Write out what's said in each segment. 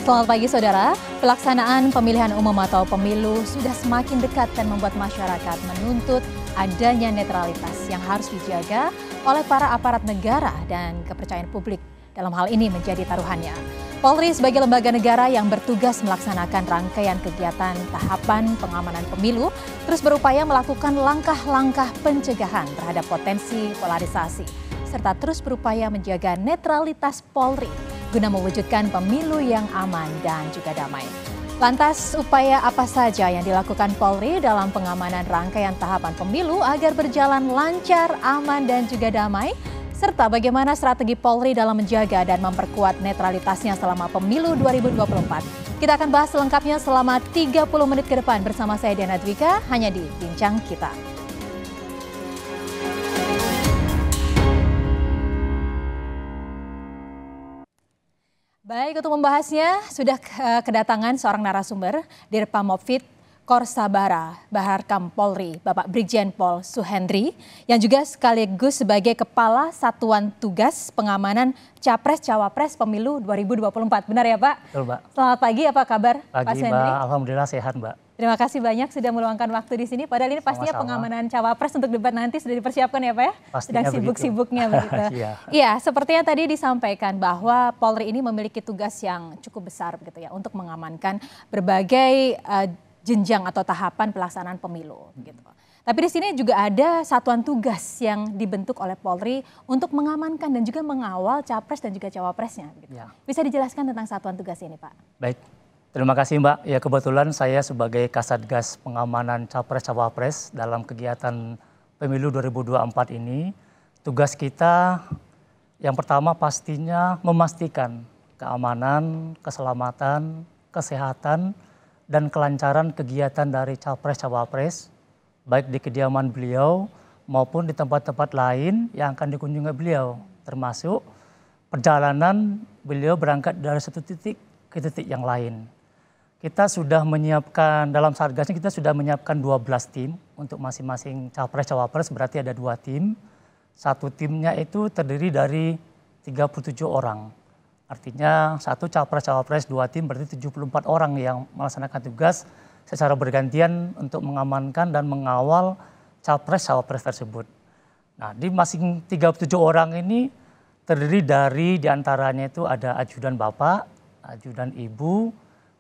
Selamat pagi saudara, pelaksanaan pemilihan umum atau pemilu sudah semakin dekat dan membuat masyarakat menuntut adanya netralitas yang harus dijaga oleh para aparat negara dan kepercayaan publik dalam hal ini menjadi taruhannya. Polri sebagai lembaga negara yang bertugas melaksanakan rangkaian kegiatan tahapan pengamanan pemilu terus berupaya melakukan langkah-langkah pencegahan terhadap potensi polarisasi serta terus berupaya menjaga netralitas Polri guna mewujudkan pemilu yang aman dan juga damai. Lantas, upaya apa saja yang dilakukan Polri dalam pengamanan rangkaian tahapan pemilu agar berjalan lancar, aman, dan juga damai? Serta bagaimana strategi Polri dalam menjaga dan memperkuat netralitasnya selama pemilu 2024? Kita akan bahas selengkapnya selama 30 menit ke depan bersama saya Diana Dwika, hanya di Bincang Kita. Baik, untuk membahasnya sudah kedatangan seorang narasumber, Dirpamopvid Korsabara Baharkam Polri, Bapak Brigjen Pol Suhendri, yang juga sekaligus sebagai Kepala Satuan Tugas Pengamanan Capres-Cawapres Pemilu 2024. Benar ya Pak? Betul Mbak. Selamat pagi, apa kabar Pak Pagi Suhendri? Mbak, Alhamdulillah sehat Mbak. Terima kasih banyak sudah meluangkan waktu di sini. Padahal ini pastinya pengamanan Cawapres untuk debat nanti sudah dipersiapkan ya Pak ya? Pastinya sedang sibuk-sibuknya begitu. Iya, sepertinya tadi disampaikan bahwa Polri ini memiliki tugas yang cukup besar begitu ya untuk mengamankan berbagai jenjang atau tahapan pelaksanaan pemilu gitu. Tapi di sini juga ada satuan tugas yang dibentuk oleh Polri untuk mengamankan dan juga mengawal capres dan juga cawapresnya. Gitu. Ya. Bisa dijelaskan tentang satuan tugas ini Pak? Baik, terima kasih Mbak. Ya kebetulan saya sebagai Kasatgas Pengamanan Capres-Cawapres dalam kegiatan Pemilu 2024 ini, tugas kita yang pertama pastinya memastikan keamanan, keselamatan, kesehatan, dan kelancaran kegiatan dari Capres-Cawapres, baik di kediaman beliau maupun di tempat-tempat lain yang akan dikunjungi beliau, termasuk perjalanan beliau berangkat dari satu titik ke titik yang lain. Kita sudah menyiapkan, dalam Satgasnya kita sudah menyiapkan 12 tim untuk masing-masing Capres-Cawapres, berarti ada 2 tim. Satu timnya itu terdiri dari 37 orang. Artinya satu Capres-Cawapres 2 tim berarti 74 orang yang melaksanakan tugas secara bergantian untuk mengamankan dan mengawal Capres-Cawapres tersebut. Nah di masing 37 orang ini terdiri dari diantaranya itu ada ajudan Bapak, ajudan Ibu,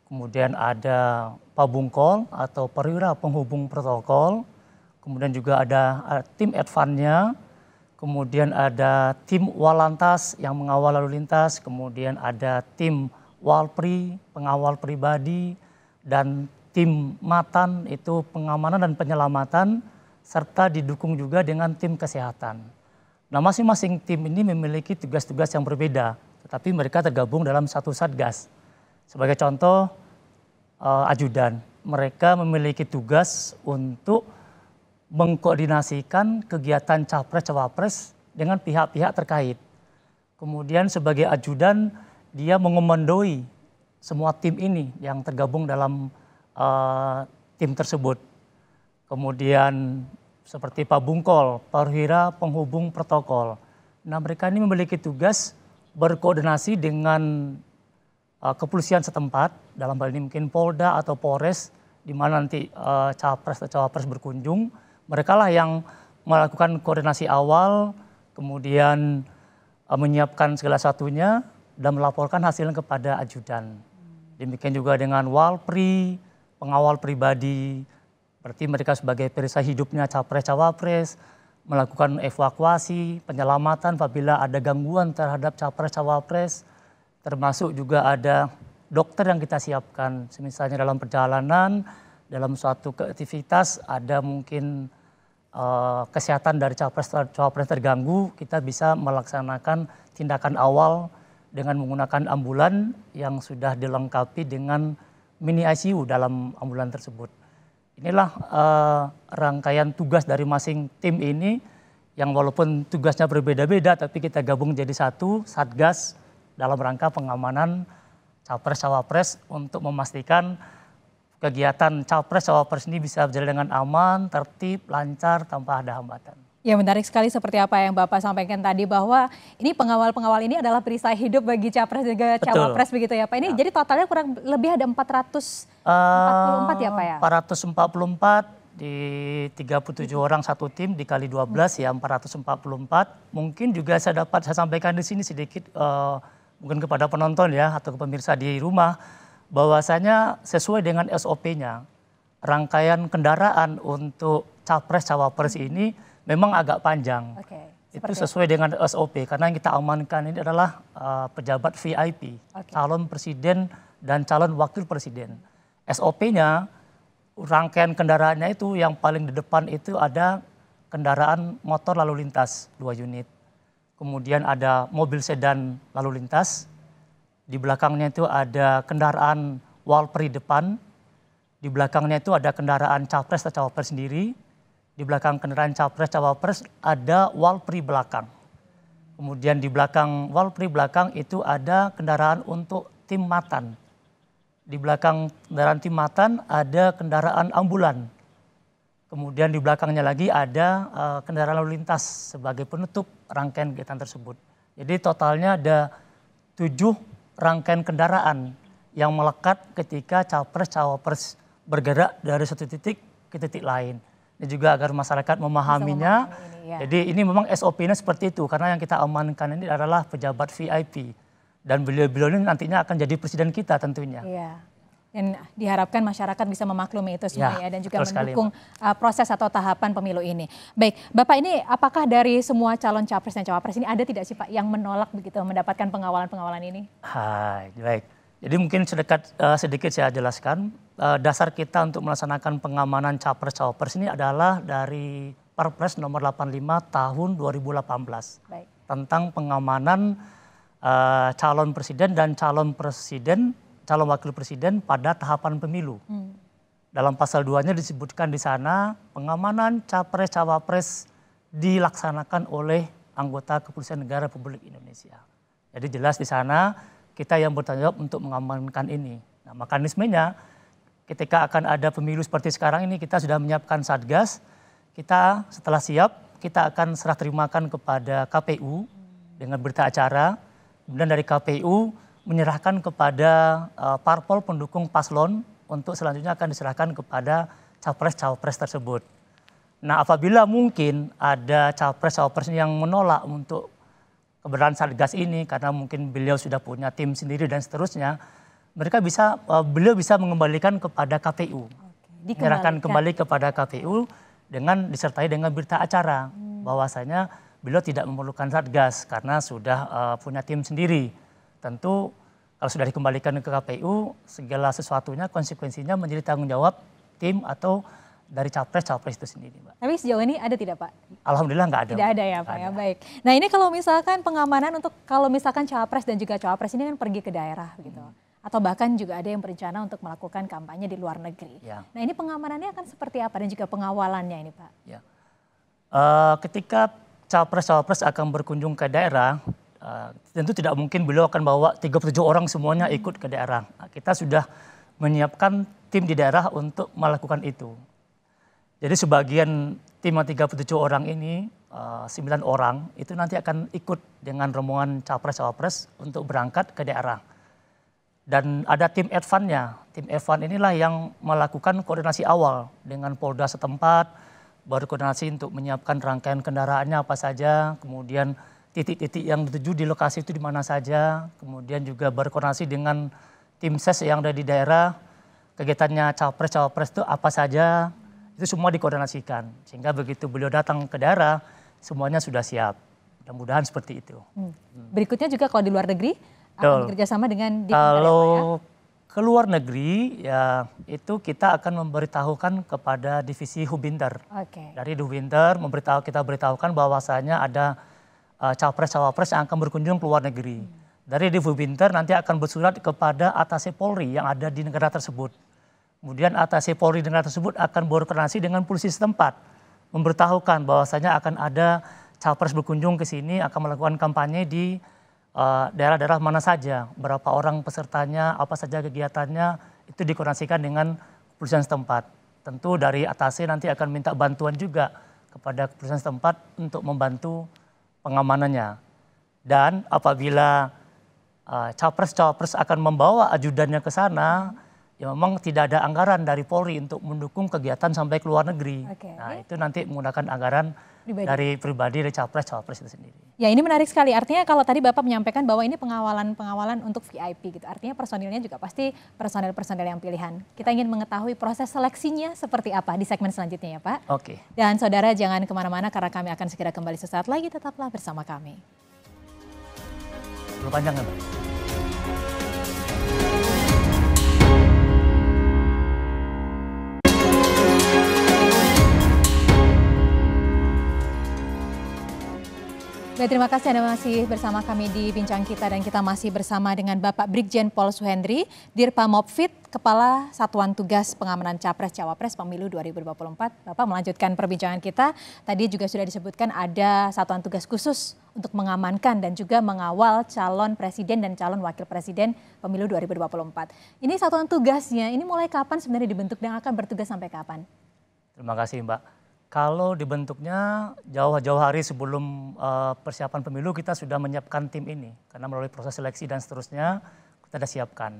kemudian ada Pabungkol atau perwira penghubung protokol, kemudian juga ada tim advance-nya, kemudian ada tim Walantas yang mengawal lalu lintas, kemudian ada tim Walpri, pengawal pribadi, dan tim Matan itu pengamanan dan penyelamatan, serta didukung juga dengan tim kesehatan. Nah masing-masing tim ini memiliki tugas-tugas yang berbeda, tetapi mereka tergabung dalam satu satgas. Sebagai contoh, ajudan, mereka memiliki tugas untuk mengkoordinasikan kegiatan Capres-Cawapres dengan pihak-pihak terkait. Kemudian sebagai ajudan, dia mengomandoi semua tim ini yang tergabung dalam tim tersebut. Kemudian seperti Pabungkol, perwira penghubung protokol. Nah mereka ini memiliki tugas berkoordinasi dengan kepolisian setempat, dalam hal ini mungkin Polda atau Polres, di mana nanti Capres atau Cawapres berkunjung. Mereka lah yang melakukan koordinasi awal, kemudian menyiapkan segala satunya dan melaporkan hasilnya kepada ajudan. Demikian juga dengan Walpri, pengawal pribadi, berarti mereka sebagai perisai hidupnya Capres-Cawapres, melakukan evakuasi, penyelamatan apabila ada gangguan terhadap Capres-Cawapres, termasuk juga ada dokter yang kita siapkan, misalnya dalam perjalanan, dalam suatu aktivitas ada mungkin kesehatan dari Capres terganggu, kita bisa melaksanakan tindakan awal dengan menggunakan ambulan yang sudah dilengkapi dengan mini ICU dalam ambulan tersebut. Inilah rangkaian tugas dari masing tim ini yang walaupun tugasnya berbeda-beda tapi kita gabung jadi satu satgas dalam rangka pengamanan Capres-Cawapres untuk memastikan kegiatan Capres-Cawapres ini bisa berjalan dengan aman, tertib, lancar, tanpa ada hambatan. Ya menarik sekali seperti apa yang Bapak sampaikan tadi bahwa ini pengawal-pengawal ini adalah perisai hidup bagi capres juga Betul. cawapres begitu ya Pak. Ini jadi totalnya kurang lebih ada 444 ya Pak ya? 444 di 37 orang satu tim dikali 12 ya 444. Mungkin juga saya sampaikan di sini sedikit mungkin kepada penonton ya atau ke pemirsa di rumah bahwasanya sesuai dengan SOP-nya rangkaian kendaraan untuk capres cawapres ini memang agak panjang. Itu sesuai dengan SOP karena yang kita amankan ini adalah pejabat VIP, calon presiden dan calon wakil presiden. SOP-nya rangkaian kendaraannya itu yang paling di depan itu ada kendaraan motor lalu lintas 2 unit. Kemudian ada mobil sedan lalu lintas. Di belakangnya itu ada kendaraan Walpri depan. Di belakangnya itu ada kendaraan capres atau cawapres sendiri. Di belakang kendaraan capres cawapres ada Walpri belakang. Kemudian di belakang Walpri belakang itu ada kendaraan untuk tim Matan. Di belakang kendaraan tim Matan ada kendaraan ambulan. Kemudian di belakangnya lagi ada kendaraan lalu lintas sebagai penutup rangkaian kegiatan tersebut. Jadi totalnya ada 7 rangkaian kendaraan yang melekat ketika capres cawapres bergerak dari satu titik ke titik lain. Dan juga agar masyarakat memahaminya. Jadi ini memang SOP-nya seperti itu karena yang kita amankan ini adalah pejabat VIP dan beliau-beliau ini nantinya akan jadi presiden kita tentunya. Iya. Dan diharapkan masyarakat bisa memaklumi itu semua ya dan juga mendukung proses atau tahapan pemilu ini. Baik, Bapak ini apakah dari semua calon capres dan cawapres ini ada tidak sih Pak yang menolak begitu mendapatkan pengawalan-pengawalan ini? Hai, baik. Jadi mungkin sedikit saya jelaskan. Dasar kita untuk melaksanakan pengamanan capres-cawapres ini adalah dari Perpres nomor 85 tahun 2018 tentang pengamanan calon presiden dan calon wakil presiden pada tahapan pemilu. Dalam pasal 2-nya disebutkan di sana pengamanan capres-cawapres dilaksanakan oleh anggota Kepolisian Negara Republik Indonesia. Jadi jelas di sana kita yang bertanggung jawab untuk mengamankan ini. Nah, mekanismenya ketika akan ada pemilu seperti sekarang ini kita sudah menyiapkan Satgas. Kita setelah siap kita akan serah terimakan kepada KPU dengan berita acara. Kemudian dari KPU menyerahkan kepada parpol pendukung paslon untuk selanjutnya akan diserahkan kepada capres-cawapres tersebut. Nah, apabila mungkin ada capres-cawapres yang menolak untuk keberadaan Satgas ini karena mungkin beliau sudah punya tim sendiri dan seterusnya, beliau bisa mengembalikan kepada KPU. Menyerahkan kembali kepada KPU dengan disertai dengan berita acara bahwasanya beliau tidak memerlukan Satgas karena sudah punya tim sendiri. Tentu kalau sudah dikembalikan ke KPU, segala sesuatunya konsekuensinya menjadi tanggung jawab tim atau dari capres-cawapres itu sendiri, Mbak. Tapi sejauh ini ada tidak, Pak? Alhamdulillah nggak ada. Tidak ada ya, Pak ya, baik. Nah ini kalau misalkan pengamanan untuk kalau misalkan capres dan juga cawapres ini kan pergi ke daerah gitu. Atau bahkan juga ada yang berencana untuk melakukan kampanye di luar negeri. Ya. Nah ini pengamanannya akan seperti apa dan juga pengawalannya ini, Pak? Ya. Ketika capres-cawapres akan berkunjung ke daerah, tentu tidak mungkin beliau akan bawa 37 orang semuanya ikut ke daerah. Kita sudah menyiapkan tim di daerah untuk melakukan itu. Jadi sebagian tim 37 orang ini, 9 orang, itu nanti akan ikut dengan rombongan capres-cawapres untuk berangkat ke daerah. Dan ada tim advance-nya. Tim advance inilah yang melakukan koordinasi awal dengan Polda setempat, baru koordinasi untuk menyiapkan rangkaian kendaraannya apa saja, kemudian titik-titik yang dituju di lokasi itu di mana saja, kemudian juga berkoordinasi dengan tim ses yang ada di daerah, kegiatannya capres-cawapres itu apa saja, itu semua dikoordinasikan. Sehingga begitu beliau datang ke daerah, semuanya sudah siap. Mudah-mudahan seperti itu. Berikutnya juga kalau di luar negeri, akan bekerjasama dengan kalau ke luar negeri, ya itu kita akan memberitahukan kepada divisi Hubinter. Dari Hubinter kita beritahukan bahwasanya ada capres-cawapres yang akan berkunjung ke luar negeri. Dari Hubinter nanti akan bersurat kepada atase Polri yang ada di negara tersebut. Kemudian atase Polri di negara tersebut akan berkoordinasi dengan polisi setempat, memberitahukan bahwasanya akan ada capres berkunjung ke sini, akan melakukan kampanye di daerah-daerah mana saja, berapa orang pesertanya, apa saja kegiatannya, itu dikoordinasikan dengan kepolisian setempat. Tentu dari atase nanti akan minta bantuan juga kepada kepolisian setempat untuk membantu pengamanannya. Dan apabila capres-cawapres akan membawa ajudannya ke sana, ya memang tidak ada anggaran dari Polri untuk mendukung kegiatan sampai ke luar negeri. Nah itu nanti menggunakan anggaran dari pribadi dari capres-cawapres itu sendiri. Ya ini menarik sekali, artinya kalau tadi Bapak menyampaikan bahwa ini pengawalan untuk VIP gitu, artinya personilnya juga pasti personil-personil yang pilihan. Kita ingin mengetahui proses seleksinya seperti apa di segmen selanjutnya ya Pak. Oke. Dan saudara jangan kemana-mana karena kami akan segera kembali sesaat lagi, tetaplah bersama kami. Belum panjang ya Mbak? Baik, terima kasih Anda masih bersama kami di Bincang Kita dan kita masih bersama dengan Bapak Brigjen Pol Suhendri, Dirpamopfit, Kepala Satuan Tugas Pengamanan Capres Cawapres Pemilu 2024. Bapak melanjutkan perbincangan kita, tadi juga sudah disebutkan ada satuan tugas khusus untuk mengamankan dan juga mengawal calon presiden dan calon wakil presiden Pemilu 2024. Ini satuan tugasnya, ini mulai kapan sebenarnya dibentuk dan akan bertugas sampai kapan? Terima kasih Mbak. Kalau dibentuknya jauh-jauh hari sebelum persiapan pemilu kita sudah menyiapkan tim ini. Karena melalui proses seleksi dan seterusnya kita sudah siapkan.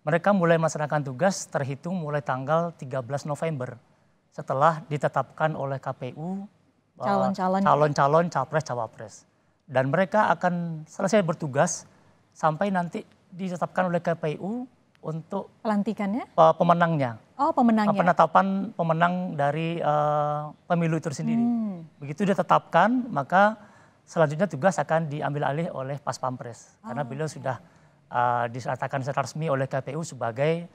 Mereka mulai melaksanakan tugas terhitung mulai tanggal 13 November. Setelah ditetapkan oleh KPU calon-calon capres-cawapres. Dan mereka akan selesai bertugas sampai nanti ditetapkan oleh KPU untuk pelantikannya pemenangnya. Oh, pemenangnya. Penetapan pemenang dari pemilu itu sendiri. Begitu ditetapkan, maka selanjutnya tugas akan diambil alih oleh Pas Pampres. Karena beliau sudah disertakan secara resmi oleh KPU sebagai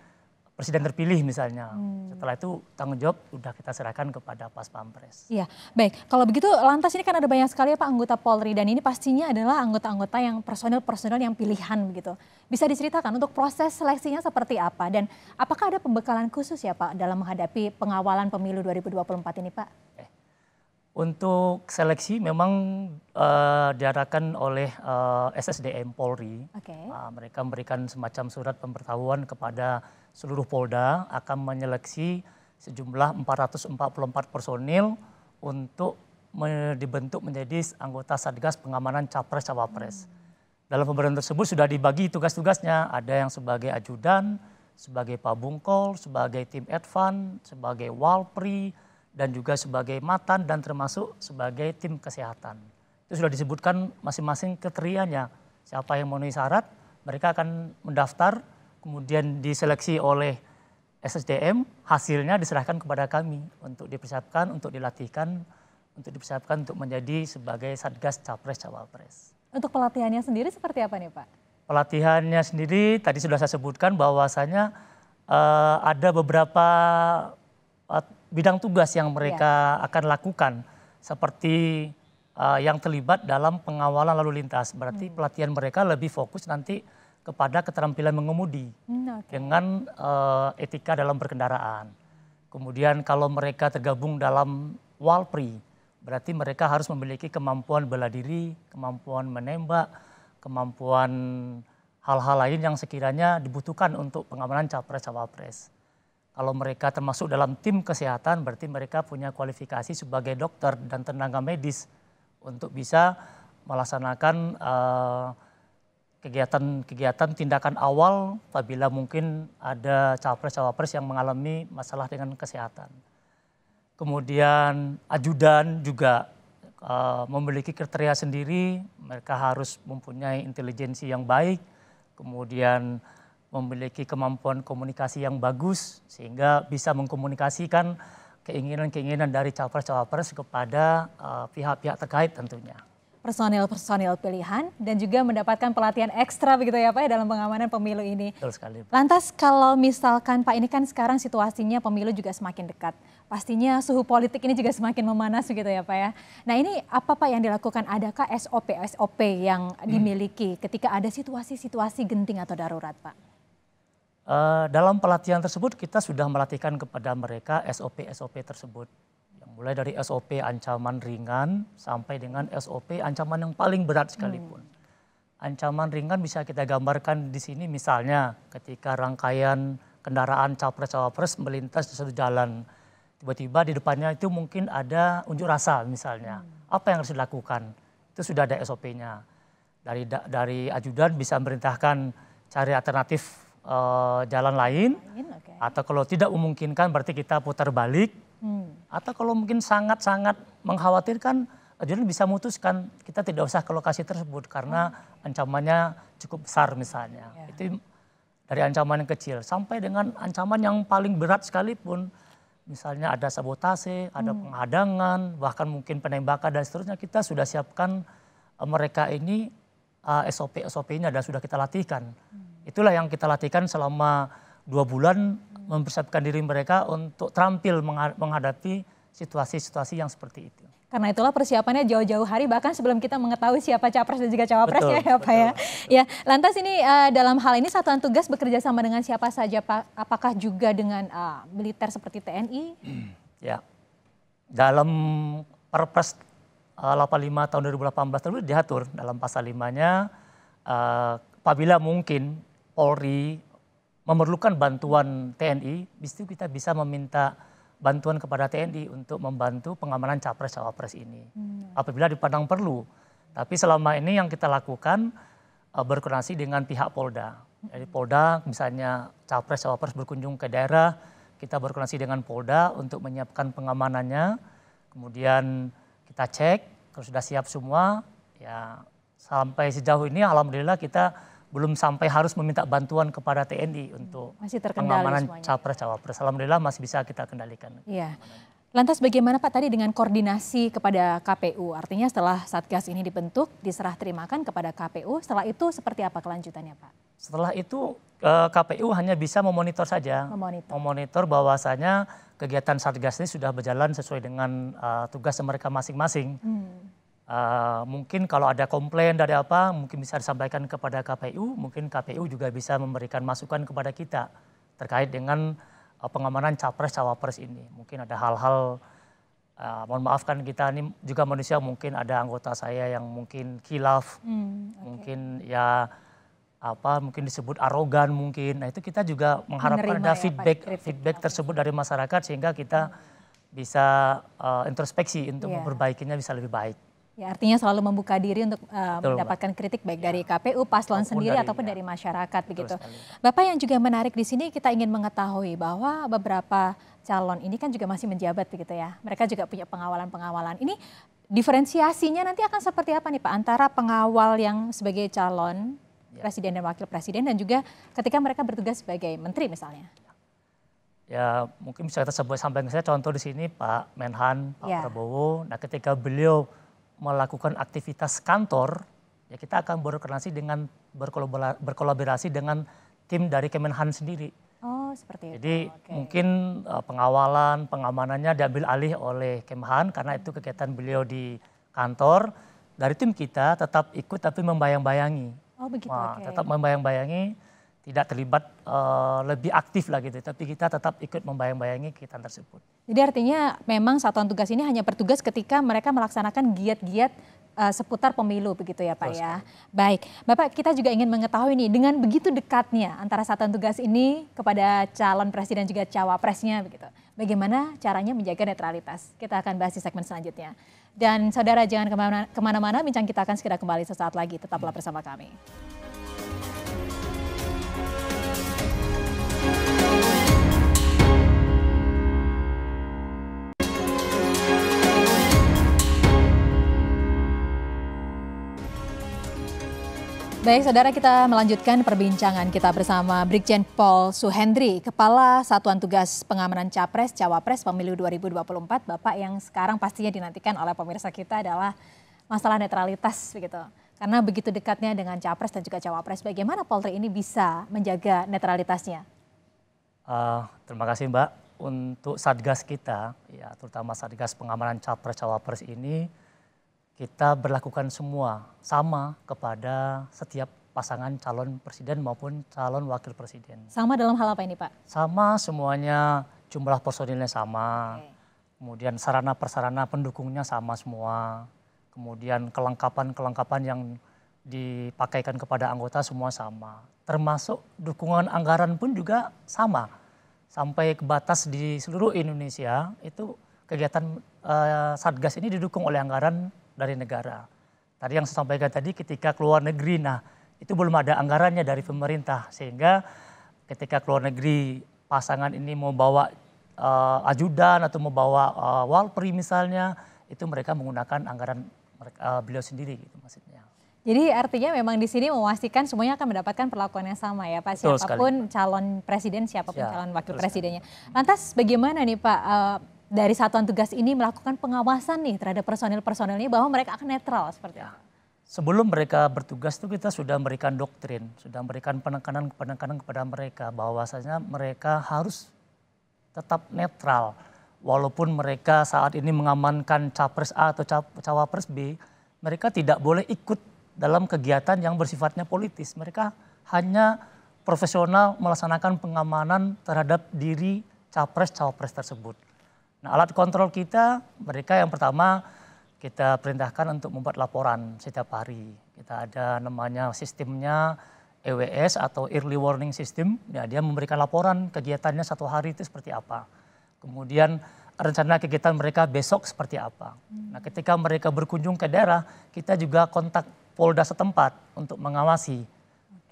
presiden terpilih misalnya. Setelah itu tanggung jawab sudah kita serahkan kepada Pas Pampres. Iya, baik. Kalau begitu lantas ini kan ada banyak sekali ya Pak anggota Polri dan ini pastinya adalah anggota-anggota yang personil-personil yang pilihan begitu. Bisa diceritakan untuk proses seleksinya seperti apa dan apakah ada pembekalan khusus ya Pak dalam menghadapi pengawalan pemilu 2024 ini Pak? Untuk seleksi memang diadakan oleh SSDM Polri. Mereka memberikan semacam surat pemberitahuan kepada seluruh Polda akan menyeleksi sejumlah 444 personil untuk dibentuk menjadi anggota Satgas Pengamanan Capres-Cawapres. Dalam pemberitahuan tersebut sudah dibagi tugas-tugasnya, ada yang sebagai ajudan, sebagai pabungkol, sebagai tim advan, sebagai walpri, dan juga sebagai matan dan termasuk sebagai tim kesehatan. Itu sudah disebutkan masing-masing kriterianya. Siapa yang memenuhi syarat, mereka akan mendaftar, kemudian diseleksi oleh SSDM, hasilnya diserahkan kepada kami untuk dipersiapkan, untuk dilatihkan, untuk dipersiapkan untuk menjadi sebagai Satgas Capres-Cawapres. Untuk pelatihannya sendiri seperti apa nih Pak? Pelatihannya sendiri tadi sudah saya sebutkan bahwasanya ada beberapa bidang tugas yang mereka akan lakukan seperti yang terlibat dalam pengawalan lalu lintas. Berarti pelatihan mereka lebih fokus nanti kepada keterampilan mengemudi dengan etika dalam berkendaraan. Kemudian kalau mereka tergabung dalam walpri, berarti mereka harus memiliki kemampuan bela diri, kemampuan menembak, kemampuan hal-hal lain yang sekiranya dibutuhkan untuk pengamanan capres-cawapres. Kalau mereka termasuk dalam tim kesehatan, berarti mereka punya kualifikasi sebagai dokter dan tenaga medis untuk bisa melaksanakan kegiatan tindakan awal apabila mungkin ada capres-cawapres yang mengalami masalah dengan kesehatan. Kemudian ajudan juga memiliki kriteria sendiri, mereka harus mempunyai intelijensi yang baik, kemudian memiliki kemampuan komunikasi yang bagus sehingga bisa mengkomunikasikan keinginan-keinginan dari capres-cawapres kepada pihak-pihak terkait tentunya. Personil-personil pilihan dan juga mendapatkan pelatihan ekstra begitu ya Pak ya dalam pengamanan pemilu ini. Betul sekali. Lantas kalau misalkan Pak ini kan sekarang situasinya pemilu juga semakin dekat. Pastinya suhu politik ini juga semakin memanas begitu ya Pak ya. Nah ini apa Pak yang dilakukan? Adakah SOP yang dimiliki ketika ada situasi-situasi genting atau darurat Pak? Dalam pelatihan tersebut kita sudah melatihkan kepada mereka SOP tersebut. Mulai dari SOP ancaman ringan sampai dengan SOP ancaman yang paling berat sekalipun. Ancaman ringan bisa kita gambarkan di sini misalnya ketika rangkaian kendaraan capres-cawapres melintas di satu jalan tiba-tiba di depannya itu mungkin ada unjuk rasa misalnya. Apa yang harus dilakukan? Itu sudah ada SOP-nya. Dari ajudan bisa memerintahkan cari alternatif jalan lain. Atau kalau tidak memungkinkan berarti kita putar balik. Atau kalau mungkin sangat-sangat mengkhawatirkan, ajudan bisa memutuskan kita tidak usah ke lokasi tersebut karena ancamannya cukup besar misalnya. Itu dari ancaman yang kecil sampai dengan ancaman yang paling berat sekalipun. Misalnya ada sabotase, ada penghadangan, bahkan mungkin penembakan dan seterusnya, kita sudah siapkan mereka ini SOP-nya dan sudah kita latihkan. Itulah yang kita latihkan selama 2 bulan, mempersiapkan diri mereka untuk terampil menghadapi situasi-situasi yang seperti itu. Karena itulah persiapannya jauh-jauh hari bahkan sebelum kita mengetahui siapa capres dan juga cawapresnya Betul, ya Pak ya. Ya, lantas ini dalam hal ini satuan tugas bekerja sama dengan siapa saja Pak? Apakah juga dengan militer seperti TNI? Ya, dalam Perpres 85 tahun 2018 tersebut diatur dalam pasal 5-nya apabila mungkin Polri memerlukan bantuan TNI, kita bisa meminta bantuan kepada TNI untuk membantu pengamanan capres-cawapres ini. Apabila dipandang perlu. Tapi selama ini yang kita lakukan berkoordinasi dengan pihak Polda. Jadi Polda misalnya capres-cawapres berkunjung ke daerah, kita berkoordinasi dengan Polda untuk menyiapkan pengamanannya. Kemudian kita cek, kalau sudah siap semua, ya sampai sejauh ini alhamdulillah kita belum sampai harus meminta bantuan kepada TNI untuk pengamanan capres-cawapres. Alhamdulillah masih bisa kita kendalikan. Iya. Lantas bagaimana Pak tadi dengan koordinasi kepada KPU? Artinya setelah Satgas ini dibentuk, diserah terimakan kepada KPU, setelah itu seperti apa kelanjutannya Pak? Setelah itu KPU hanya bisa memonitor saja. Memonitor bahwasanya kegiatan Satgas ini sudah berjalan sesuai dengan tugas mereka masing-masing. Mungkin kalau ada komplain dari apa, mungkin bisa disampaikan kepada KPU, mungkin KPU juga bisa memberikan masukan kepada kita terkait dengan pengamanan capres-cawapres ini. Mungkin ada hal-hal, mohon maafkan kita ini juga manusia, mungkin ada anggota saya yang mungkin khilaf, mungkin ya mungkin disebut arogan mungkin. Nah itu kita juga mengharapkan ada feedback tersebut dari masyarakat sehingga kita bisa introspeksi untuk memperbaikinya bisa lebih baik. Ya, artinya selalu membuka diri untuk mendapatkan kritik baik dari KPU, paslon sendiri ataupun dari masyarakat begitu. Bapak yang juga menarik di sini kita ingin mengetahui bahwa beberapa calon ini kan juga masih menjabat begitu ya. Mereka juga punya pengawalan-pengawalan. Ini diferensiasinya nanti akan seperti apa nih Pak antara pengawal yang sebagai calon presiden dan wakil presiden dan juga ketika mereka bertugas sebagai menteri misalnya? Ya mungkin bisa kita sampaikan saya contoh di sini Pak Menhan, Pak Prabowo. Nah ketika beliau melakukan aktivitas kantor, ya kita akan berkoordinasi dengan berkolaborasi dengan tim dari Kemenhan sendiri. Oh seperti itu. Jadi mungkin pengawalan, pengamanannya diambil alih oleh Kemenhan karena itu kegiatan beliau di kantor. Dari tim kita tetap ikut tapi membayang-bayangi. Oh begitu. Tetap membayang-bayangi, tidak terlibat lebih aktif lah gitu, tapi kita tetap ikut membayang-bayangi kegiatan tersebut. Jadi artinya memang satuan tugas ini hanya bertugas ketika mereka melaksanakan giat-giat seputar pemilu begitu ya Pak ya. Baik, Bapak kita juga ingin mengetahui nih dengan begitu dekatnya antara satuan tugas ini kepada calon presiden juga cawapresnya begitu. Bagaimana caranya menjaga netralitas? Kita akan bahas di segmen selanjutnya. Dan saudara jangan kemana-mana, bincang kita akan segera kembali sesaat lagi. Tetaplah bersama kami. Baik saudara, kita melanjutkan perbincangan kita bersama Brigjen Paul Suhendri, Kepala Satuan Tugas Pengamanan Capres Cawapres Pemilu 2024. Bapak yang sekarang pastinya dinantikan oleh pemirsa kita adalah masalah netralitas begitu. Karena begitu dekatnya dengan Capres dan juga Cawapres, bagaimana Polri ini bisa menjaga netralitasnya? Terima kasih Mbak. Untuk Satgas kita, ya terutama Satgas Pengamanan Capres Cawapres ini, kita berlakukan semua sama kepada setiap pasangan calon presiden maupun calon wakil presiden. Sama dalam hal apa ini Pak? Sama semuanya, jumlah personilnya sama, kemudian sarana prasarana pendukungnya sama semua, kemudian kelengkapan yang dipakaikan kepada anggota semua sama. Termasuk dukungan anggaran pun juga sama. sampai ke batas di seluruh Indonesia, itu kegiatan Satgas ini didukung oleh anggaran dari negara. Tadi yang saya sampaikan tadi ketika keluar negeri, nah itu belum ada anggarannya dari pemerintah, sehingga ketika keluar negeri pasangan ini mau bawa ajudan atau mau bawa walpri misalnya, itu mereka menggunakan anggaran beliau sendiri gitu maksudnya. Jadi artinya memang di sini memastikan semuanya akan mendapatkan perlakuan yang sama ya Pak, siapapun calon presiden, siapapun calon wakil presidennya. Lantas bagaimana nih Pak, dari satuan tugas ini melakukan pengawasan nih terhadap personil-personil ini bahwa mereka akan netral seperti apa? Sebelum mereka bertugas itu kita sudah memberikan doktrin, sudah memberikan penekanan kepada mereka bahwasanya mereka harus tetap netral. Walaupun mereka saat ini mengamankan capres A atau cawapres B, mereka tidak boleh ikut dalam kegiatan yang bersifatnya politis. Mereka hanya profesional melaksanakan pengamanan terhadap diri capres-cawapres tersebut. Nah, alat kontrol kita, mereka yang pertama kita perintahkan untuk membuat laporan setiap hari. Kita ada namanya sistemnya EWS atau Early Warning System. Ya, dia memberikan laporan kegiatannya satu hari itu seperti apa. Kemudian rencana kegiatan mereka besok seperti apa. Nah, ketika mereka berkunjung ke daerah, kita juga kontak Polda setempat untuk mengawasi,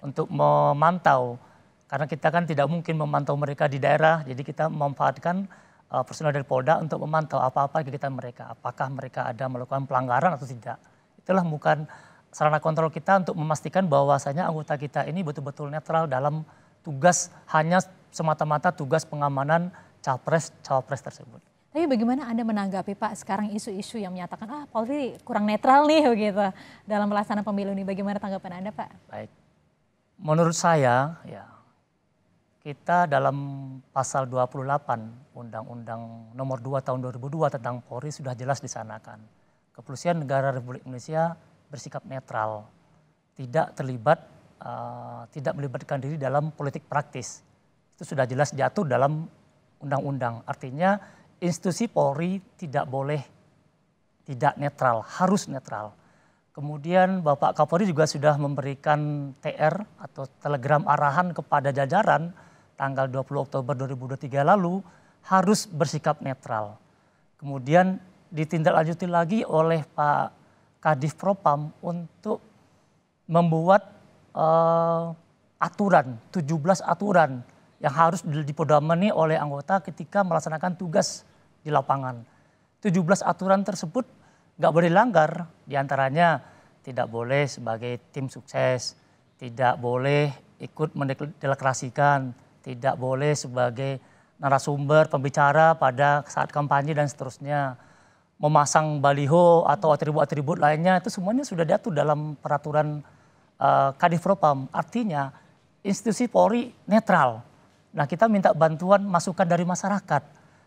untuk memantau. Karena kita kan tidak mungkin memantau mereka di daerah, jadi kita memanfaatkan personel dari Polda untuk memantau apa-apa kegiatan mereka. Apakah mereka ada melakukan pelanggaran atau tidak. Itulah bukan sarana kontrol kita untuk memastikan bahwasanya anggota kita ini betul-betul netral dalam tugas, hanya semata-mata tugas pengamanan capres-cawapres tersebut. Tapi bagaimana Anda menanggapi Pak sekarang isu-isu yang menyatakan Polri kurang netral nih begitu dalam pelaksanaan pemilu ini, bagaimana tanggapan Anda Pak? Baik, menurut saya ya kita dalam pasal 28 Undang-Undang Nomor 2 Tahun 2002 tentang Polri sudah jelas disanakan. Kepolisian Negara Republik Indonesia bersikap netral, tidak terlibat, tidak melibatkan diri dalam politik praktis. Itu sudah jelas diatur dalam undang-undang. Artinya institusi Polri tidak boleh tidak netral, harus netral. Kemudian Bapak Kapolri juga sudah memberikan TR atau telegram arahan kepada jajaran tanggal 20 Oktober 2023 lalu harus bersikap netral. Kemudian ditindaklanjuti lagi oleh Pak Kadif Propam untuk membuat aturan, 17 aturan yang harus dipedomani oleh anggota ketika melaksanakan tugas di lapangan. 17 aturan tersebut nggak boleh dilanggar, diantaranya tidak boleh sebagai tim sukses, tidak boleh ikut mendeklarasikan, tidak boleh sebagai narasumber pembicara pada saat kampanye dan seterusnya. Memasang baliho atau atribut-atribut lainnya itu semuanya sudah diatur dalam peraturan Kadif Propam. Artinya institusi Polri netral. Nah, kita minta bantuan masukan dari masyarakat.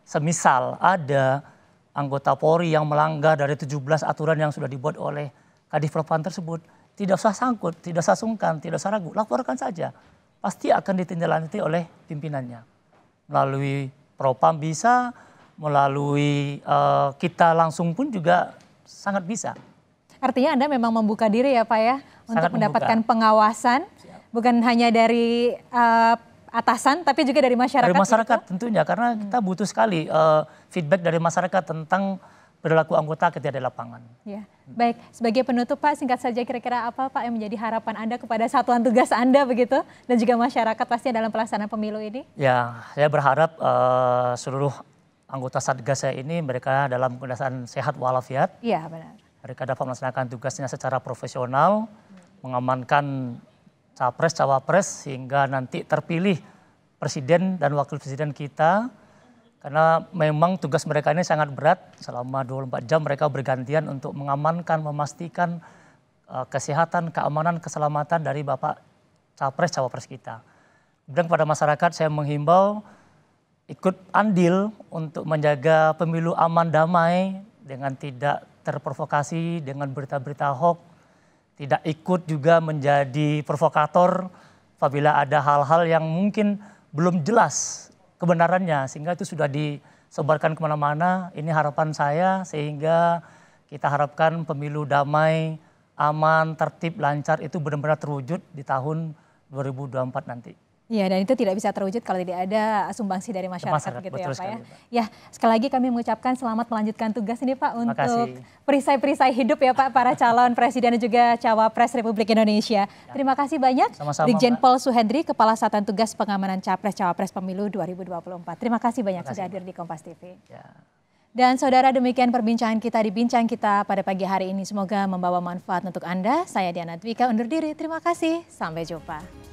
Semisal ada anggota Polri yang melanggar dari 17 aturan yang sudah dibuat oleh Kadif Propam tersebut, tidak usah sangkut, tidak usah sungkan, tidak usah ragu, laporkan saja. Pasti akan ditindaklanjuti oleh pimpinannya. Melalui Propam bisa, melalui kita langsung pun juga sangat bisa. Artinya Anda memang membuka diri ya Pak ya, untuk mendapatkan pengawasan, bukan hanya dari atasan tapi juga dari masyarakat. Dari masyarakat tentunya, karena kita butuh sekali feedback dari masyarakat tentang perilaku anggota ketika di lapangan. Ya, baik. Sebagai penutup Pak, singkat saja kira-kira apa Pak yang menjadi harapan Anda kepada satuan tugas Anda begitu dan juga masyarakat pastinya dalam pelaksanaan pemilu ini? Ya, saya berharap seluruh anggota Satgas saya ini mereka dalam keadaan sehat walafiat. Iya, benar. Mereka dapat melaksanakan tugasnya secara profesional, mengamankan capres, cawapres sehingga nanti terpilih presiden dan wakil presiden kita. Karena memang tugas mereka ini sangat berat, selama 24 jam mereka bergantian untuk mengamankan, memastikan kesehatan, keamanan, keselamatan dari Bapak capres, cawapres kita. Kemudian kepada masyarakat saya menghimbau ikut andil untuk menjaga pemilu aman damai dengan tidak terprovokasi dengan berita-berita hoax, tidak ikut juga menjadi provokator apabila ada hal-hal yang mungkin belum jelas kebenarannya sehingga itu sudah disebarkan kemana-mana. Ini harapan saya sehingga kita harapkan pemilu damai, aman, tertib, lancar itu benar-benar terwujud di tahun 2024 nanti. Ya, dan itu tidak bisa terwujud kalau tidak ada sumbangsi dari masyarakat gitu ya Pak ya. Ya, sekali lagi kami mengucapkan selamat melanjutkan tugas ini Pak untuk perisai-perisai hidup ya Pak para calon presiden dan juga cawapres Republik Indonesia. Ya. Terima kasih banyak Brigjen Pol Suhendri, Kepala Satuan Tugas Pengamanan Capres-Cawapres Pemilu 2024. Terima kasih banyak sudah hadir di Kompas TV. Ya. Dan saudara, demikian perbincangan kita di Bincang Kita pada pagi hari ini. Semoga membawa manfaat untuk Anda. Saya Diana Dwika undur diri. Terima kasih. Sampai jumpa.